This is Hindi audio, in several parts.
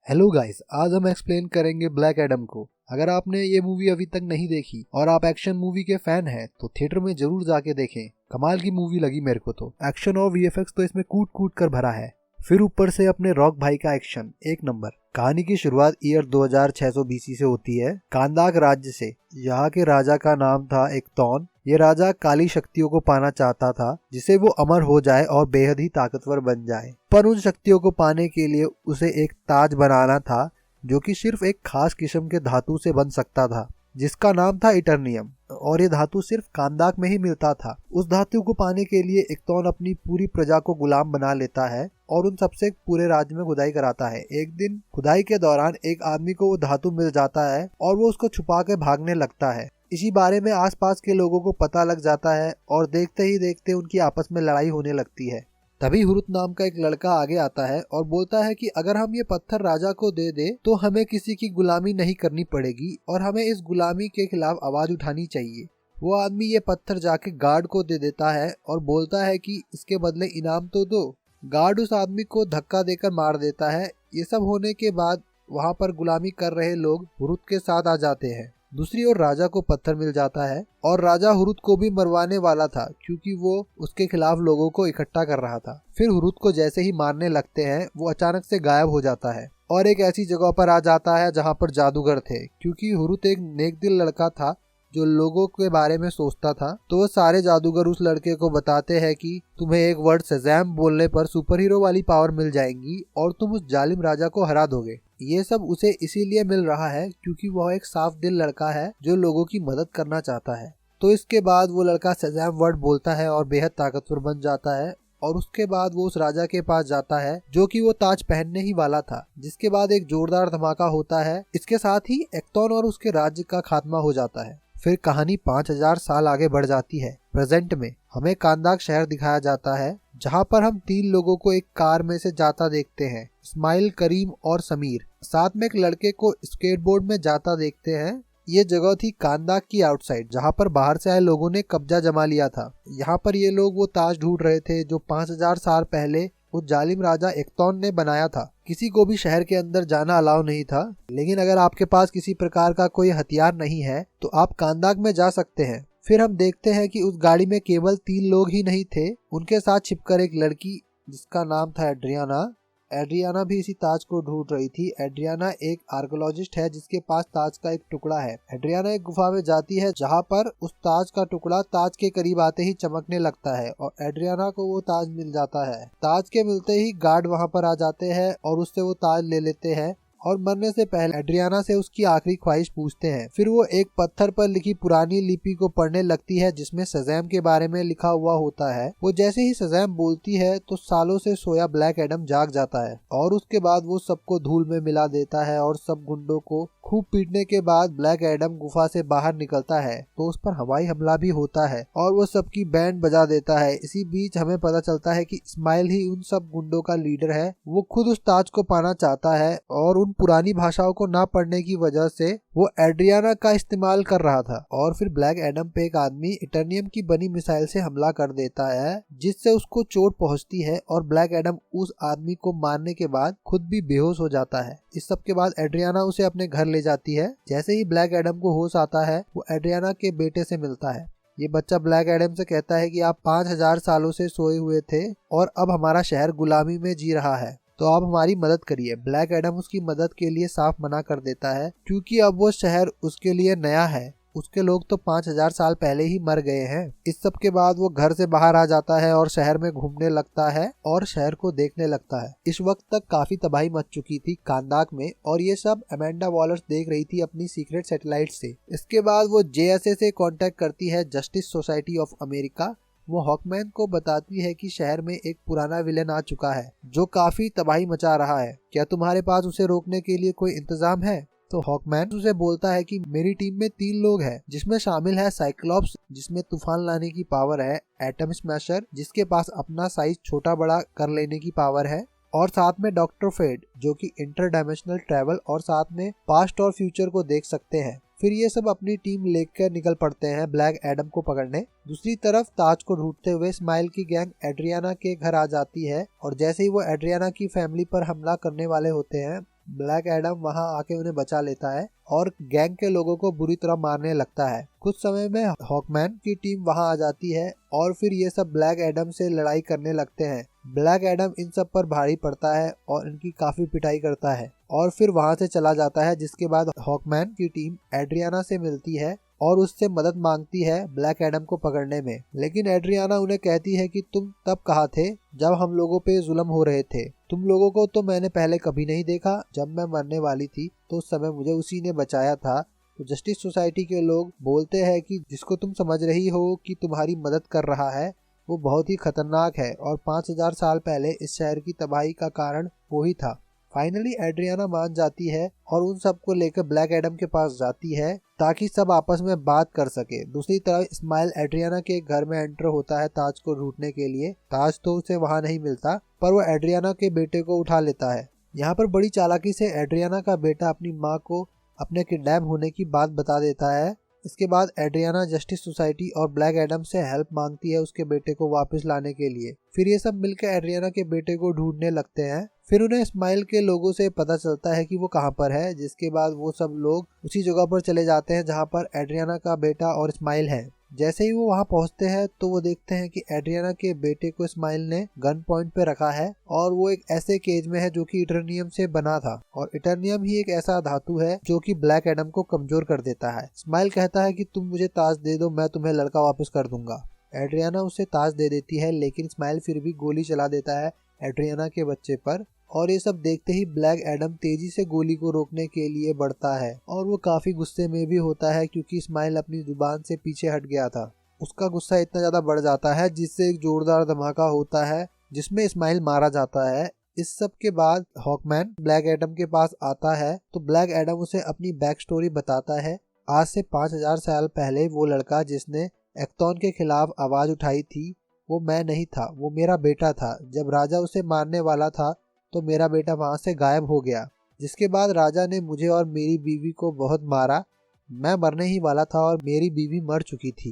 हेलो गाइस, आज हम एक्सप्लेन करेंगे ब्लैक एडम को। अगर आपने ये मूवी अभी तक नहीं देखी और आप एक्शन मूवी के फैन हैं तो थिएटर में जरूर जाके देखें। कमाल की मूवी लगी मेरे को तो। एक्शन और वीएफएक्स तो इसमें कूट कूट कर भरा है, फिर ऊपर से अपने रॉक भाई का एक्शन एक नंबर। कहानी की शुरुआत ईयर 2600 बीसी से होती है, कांदाक राज्य से। यहाँ के राजा का नाम था एक्तौन। ये राजा काली शक्तियों को पाना चाहता था, जिसे वो अमर हो जाए और बेहद ही ताकतवर बन जाए। पर उन शक्तियों को पाने के लिए उसे एक ताज बनाना था, जो कि सिर्फ एक खास किस्म के धातु से बन सकता था, जिसका नाम था इटर्नियम। और ये धातु सिर्फ कांदाक में ही मिलता था। उस धातु को पाने के लिए एक्तौन अपनी पूरी प्रजा को गुलाम बना लेता है और उन सबसे पूरे राज्य में खुदाई कराता है। एक दिन खुदाई के दौरान एक आदमी को वो धातु मिल जाता है और वो उसको छुपा के भागने लगता है। इसी बारे में आसपास के लोगों को पता लग जाता है और देखते ही देखते उनकी आपस में लड़ाई होने लगती है। तभी हुरुत नाम का एक लड़का आगे आता है और बोलता है कि अगर हम ये पत्थर राजा को दे दे तो हमें किसी की गुलामी नहीं करनी पड़ेगी और हमें इस गुलामी के खिलाफ आवाज उठानी चाहिए। वो आदमी ये पत्थर जाके गार्ड को दे देता है और बोलता है कि इसके बदले इनाम तो दो। गार्ड उस आदमी को धक्का देकर मार देता है। ये सब होने के बाद वहाँ पर गुलामी कर रहे लोग हुरुत के साथ आ जाते हैं। दूसरी ओर राजा को पत्थर मिल जाता है और राजा हुरुत को भी मरवाने वाला था, क्योंकि वो उसके खिलाफ लोगों को इकट्ठा कर रहा था। फिर हुरुत को जैसे ही मारने लगते हैं वो अचानक से गायब हो जाता है और एक ऐसी जगह पर आ जाता है जहाँ पर जादूगर थे। क्योंकि हुरुत एक नेकदिल लड़का था जो लोगों के बारे में सोचता था, तो वो सारे जादूगर उस लड़के को बताते हैं कि तुम्हें एक वर्ड शज़ैम बोलने पर सुपर हीरो वाली पावर मिल जाएंगी और तुम उस जालिम राजा को हरा दोगे। ये सब उसे इसीलिए मिल रहा है क्योंकि वह एक साफ दिल लड़का है जो लोगों की मदद करना चाहता है। तो इसके बाद वो लड़का शज़ैम वर्ड बोलता है और बेहद ताकतवर बन जाता है और उसके बाद वो उस राजा के पास जाता है जो कि वो ताज पहनने ही वाला था। जिसके बाद एक जोरदार धमाका होता है। इसके साथ ही एक्तौन और उसके राज्य का खात्मा हो जाता है। फिर कहानी 5000 साल आगे बढ़ जाती है। प्रेजेंट में हमें कांदाक शहर दिखाया जाता है, जहाँ पर हम 3 लोगों को एक कार में से जाता देखते हैं, इस्माइल, करीम और समीर। साथ में एक लड़के को स्केटबोर्ड में जाता देखते हैं। ये जगह थी कांदाक की आउटसाइड, जहाँ पर बाहर से आए लोगों ने कब्जा जमा लिया था। यहाँ पर ये लोग वो ताज ढूंढ रहे थे जो 5000 साल पहले उस जालिम राजा एक्तौन ने बनाया था। किसी को भी शहर के अंदर जाना अलाउ नहीं था, लेकिन अगर आपके पास किसी प्रकार का कोई हथियार नहीं है तो आप कांदाक में जा सकते हैं। फिर हम देखते हैं कि उस गाड़ी में केवल 3 लोग ही नहीं थे, उनके साथ छिपकर एक लड़की जिसका नाम था एड्रियाना। एड्रियाना भी इसी ताज को ढूंढ रही थी। एड्रियाना एक आर्कोलॉजिस्ट है जिसके पास ताज का एक टुकड़ा है। एड्रियाना एक गुफा में जाती है जहाँ पर उस ताज का टुकड़ा ताज के करीब आते ही चमकने लगता है और एड्रियाना को वो ताज मिल जाता है। ताज के मिलते ही गार्ड वहाँ पर आ जाते हैं और उससे वो ताज ले लेते हैं और मरने से पहले एड्रियाना से उसकी आखिरी ख्वाहिश पूछते हैं। फिर वो एक पत्थर पर लिखी पुरानी लिपि को पढ़ने लगती है जिसमें शज़ैम के बारे में लिखा हुआ होता है। वो जैसे ही शज़ैम बोलती है तो सालों से सोया ब्लैक एडम जाग जाता है और उसके बाद वो सबको धूल में मिला देता है और सब गुंडों को खूब पीटने के बाद ब्लैक एडम गुफा से बाहर निकलता है तो उस पर हवाई हमला भी होता है और वो सबकी बैंड बजा देता है। इसी बीच हमें पता चलता है कि इस्माइल ही उन सब गुंडों का लीडर है। वो खुद उस ताज को पाना चाहता है और उन पुरानी भाषाओं को ना पढ़ने की वजह से वो एड्रियाना का इस्तेमाल कर रहा था। और फिर ब्लैक एडम पे एक आदमी इटर्नियम की बनी मिसाइल से हमला कर देता है जिससे उसको चोट पहुंचती है और ब्लैक एडम उस आदमी को मारने के बाद खुद भी बेहोश हो जाता है। इस सब के बाद एड्रियाना उसे अपने घर ले जाती है। जैसे ही ब्लैक एडम को होश आता है वो एड्रियाना के बेटे से मिलता है। ये बच्चा ब्लैक एडम से कहता है कि आप 5000 सालों से सोए हुए थे और अब हमारा शहर गुलामी में जी रहा है, तो आप हमारी मदद करिए। ब्लैक एडम उसकी मदद के लिए साफ मना कर देता है क्योंकि अब वो शहर उसके लिए नया है। उसके लोग तो 5000 साल पहले ही मर गए हैं। इस सब के बाद वो घर से बाहर आ जाता है और शहर में घूमने लगता है और शहर को देखने लगता है। इस वक्त तक काफी तबाही मच चुकी थी कांदाक में और ये सब अमेंडा वॉलर्स देख रही थी अपनी सीक्रेट सैटेलाइट से। इसके बाद वो जेएसए से कांटेक्ट करती है, जस्टिस सोसाइटी ऑफ अमेरिका। वो हॉकमैन को बताती है कि शहर में एक पुराना विलेन आ चुका है जो काफी तबाही मचा रहा है। क्या तुम्हारे पास उसे रोकने के लिए कोई इंतजाम है? तो हॉकमैन उसे बोलता है कि मेरी टीम में 3 लोग हैं, जिसमें शामिल है साइक्लॉप्स जिसमें तूफान लाने की पावर है, एटम स्मैशर जिसके पास अपना साइज छोटा बड़ा कर लेने की पावर है और साथ में डॉक्टर फेड जो कि इंटर डायमेंशनल ट्रैवल और साथ में पास्ट और फ्यूचर को देख सकते हैं। फिर ये सब अपनी टीम लेकर निकल पड़ते हैं ब्लैक एडम को पकड़ने। दूसरी तरफ ताज को ढूंढते हुए स्माइल की गैंग एड्रियाना के घर आ जाती है और जैसे ही वो एड्रियाना की फैमिली पर हमला करने वाले होते हैं ब्लैक एडम वहां आके उन्हें बचा लेता है और गैंग के लोगों को बुरी तरह मारने लगता है। कुछ समय में हॉकमैन की टीम वहां आ जाती है और फिर ये सब ब्लैक एडम से लड़ाई करने लगते हैं। ब्लैक एडम इन सब पर भारी पड़ता है और इनकी काफी पिटाई करता है और फिर वहां से चला जाता है। जिसके बाद हॉकमैन की टीम एड्रियाना से मिलती है और उससे मदद मांगती है ब्लैक एडम को पकड़ने में, लेकिन एड्रियाना उन्हें कहती है कि तुम तब कहाँ थे जब हम लोगों पे जुल्म हो रहे थे। तुम लोगों को तो मैंने पहले कभी नहीं देखा। जब मैं मरने वाली थी तो उस समय मुझे उसी ने बचाया था। तो जस्टिस सोसाइटी के लोग बोलते हैं कि जिसको तुम समझ रही हो कि तुम्हारी मदद कर रहा है वो बहुत ही खतरनाक है और 5000 साल पहले इस शहर की तबाही का कारण वो ही था। फाइनली एड्रियाना मान जाती है और उन सबको लेकर ब्लैक एडम के पास जाती है ताकि सब आपस में बात कर सके। दूसरी तरफ इस्माइल एड्रियाना के घर में एंटर होता है ताज को ढूंढने के लिए। ताज तो उसे वहां नहीं मिलता पर वो एड्रियाना के बेटे को उठा लेता है। यहाँ पर बड़ी चालाकी से एड्रियाना का बेटा अपनी माँ को अपने किडनैप होने की बात बता देता है। इसके बाद एड्रियाना जस्टिस सोसाइटी और ब्लैक एडम से हेल्प मांगती है उसके बेटे को वापस लाने के लिए। फिर ये सब मिलकर एड्रियाना के बेटे को ढूंढने लगते हैं। फिर उन्हें इस्माइल के लोगों से पता चलता है कि वो कहाँ पर है। जिसके बाद वो सब लोग उसी जगह पर चले जाते हैं जहाँ पर एड्रियाना का बेटा और इस्माइल है। जैसे ही वो वहाँ पहुँचते हैं तो वो देखते हैं कि एड्रियाना के बेटे को इस्माइल ने गन पॉइंट पे रखा है और वो एक ऐसे केज में है जो कि इटर्नियम से बना था और इटर्नियम ही एक ऐसा धातु है जो कि ब्लैक एडम को कमजोर कर देता है। इस्माइल कहता है कि तुम मुझे ताज दे दो, मैं तुम्हें लड़का वापस कर दूंगा। एड्रियाना उसे ताज दे देती है लेकिन इस्माइल फिर भी गोली चला देता है एड्रियाना के बच्चे पर और ये सब देखते ही ब्लैक एडम तेजी से गोली को रोकने के लिए बढ़ता है और वो काफी गुस्से में भी होता है क्योंकि इस्माइल अपनी जुबान से पीछे हट गया था। उसका गुस्सा इतना ज्यादा बढ़ जाता है जिससे एक जोरदार धमाका होता है जिसमें इस्माइल मारा जाता है। इस सब के बाद हॉकमैन ब्लैक एडम के पास आता है तो ब्लैक एडम उसे अपनी बैक स्टोरी बताता है। आज से 5000 साल पहले वो लड़का जिसने एक्टोन के खिलाफ आवाज उठाई थी वो मैं नहीं था, वो मेरा बेटा था। जब राजा उसे मारने वाला था तो मेरा बेटा वहां से गायब हो गया। जिसके बाद राजा ने मुझे और मेरी बीवी को बहुत मारा। मैं मरने ही वाला था और मेरी बीवी मर चुकी थी।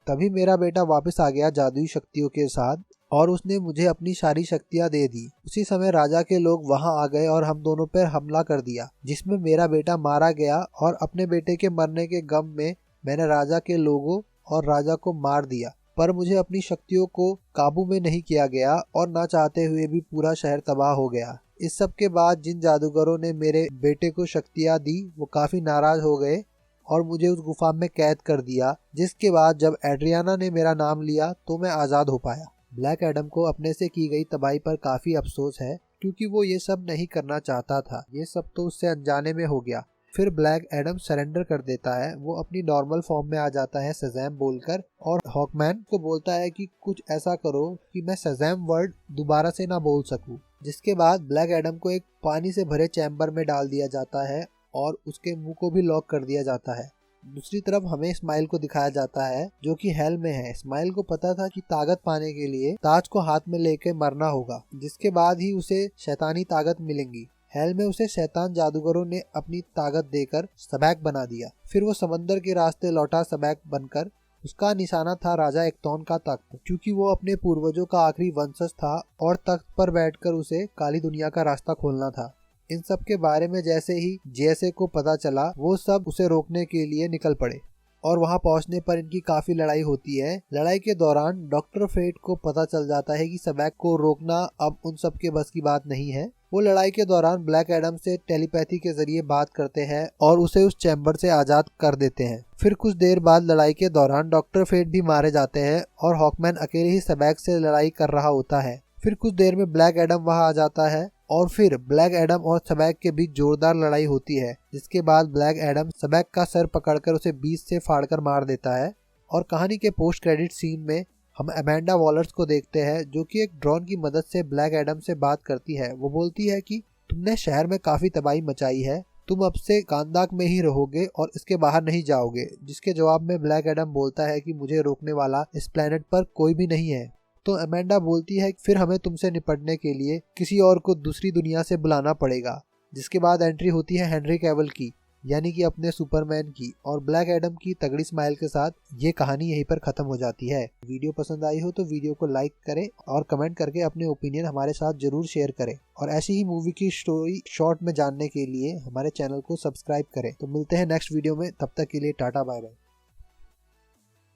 तभी मेरा बेटा वापस आ गया जादुई शक्तियों के साथ और उसने मुझे अपनी सारी शक्तियां दे दी। उसी समय राजा के लोग वहां आ गए और हम दोनों पर हमला कर दिया जिसमें मेरा बेटा मारा गया और अपने बेटे के मरने के गम में मैंने राजा के लोगों और राजा को मार दिया। पर मुझे अपनी शक्तियों को काबू में नहीं किया गया और ना चाहते हुए भी पूरा शहर तबाह हो गया। इस सब के बाद जिन जादूगरों ने मेरे बेटे को शक्तियां दी वो काफी नाराज हो गए और मुझे उस गुफा में कैद कर दिया। जिसके बाद जब एड्रियाना ने मेरा नाम लिया तो मैं आजाद हो पाया। ब्लैक एडम को अपने से की गई तबाही पर काफी अफसोस है क्योंकि वो ये सब नहीं करना चाहता था। ये सब तो उससे अनजाने में हो गया। फिर ब्लैक एडम सरेंडर कर देता है। वो अपनी नॉर्मल फॉर्म में आ जाता है शज़ैम बोलकर और हॉकमैन को बोलता है कि कुछ ऐसा करो कि मैं शज़ैम वर्ड दोबारा से ना बोल सकूं। जिसके बाद ब्लैक एडम को एक पानी से भरे चैम्बर में डाल दिया जाता है और उसके मुंह को भी लॉक कर दिया जाता है। दूसरी तरफ हमें इस्माइल को दिखाया जाता है जो कि हेल में है। इस्माइल को पता था कि ताकत पाने के लिए ताज को हाथ में लेके मरना होगा जिसके बाद ही उसे शैतानी ताकत मिलेंगी। हेल में उसे शैतान जादूगरों ने अपनी ताकत देकर सबैक बना दिया। फिर वो समंदर के रास्ते लौटा सबैक बनकर। उसका निशाना था राजा एक्टोन का तख्त क्योंकि वो अपने पूर्वजों का आखिरी वंशज था और तख्त पर बैठकर उसे काली दुनिया का रास्ता खोलना था। इन सब के बारे में जैसे ही जेसे को पता चला वो सब उसे रोकने के लिए निकल पड़े और वहां पहुंचने पर इनकी काफी लड़ाई होती है। लड़ाई के दौरान डॉक्टर फेट को पता चल जाता है कि सबैक को रोकना अब उन सब के बस की बात नहीं है। वो लड़ाई के दौरान ब्लैक एडम से टेलीपैथी के जरिए बात करते हैं और उसे उस चैम्बर से आजाद कर देते हैं। फिर कुछ देर बाद लड़ाई के दौरान डॉक्टर फेट भी मारे जाते हैं और हॉकमैन अकेले ही सबैक से लड़ाई कर रहा होता है। फिर कुछ देर में ब्लैक एडम वहां आ जाता है और फिर ब्लैक एडम और सबैक के बीच जोरदार लड़ाई होती है। जिसके बाद ब्लैक एडम सबैक का सर पकड़कर उसे बीच से फाड़कर मार देता है। और कहानी के पोस्ट क्रेडिट सीन में हम अमेंडा वॉलर्स को देखते हैं जो कि एक ड्रोन की मदद से ब्लैक एडम से बात करती है। वो बोलती है कि तुमने शहर में काफी तबाही मचाई है, तुम अब से कांदाक में ही रहोगे और इसके बाहर नहीं जाओगे। जिसके जवाब में ब्लैक एडम बोलता है कि मुझे रोकने वाला इस प्लेनेट पर कोई भी नहीं है। तो अमेंडा बोलती है फिर हमें तुमसे निपटने के लिए किसी और को दूसरी दुनिया से बुलाना पड़ेगा। जिसके बाद एंट्री होती है हेनरी कैविल की यानी कि अपने सुपरमैन की और ब्लैक एडम की तगड़ी स्माइल के साथ ये कहानी यहीं पर खत्म हो जाती है। वीडियो पसंद आई हो तो वीडियो को लाइक करें और कमेंट करके अपने ओपिनियन हमारे साथ जरूर शेयर करें, और ऐसी ही मूवी की स्टोरी शॉर्ट में जानने के लिए हमारे चैनल को सब्सक्राइब करें। तो मिलते हैं नेक्स्ट वीडियो में, तब तक के लिए टाटा बाय बाय।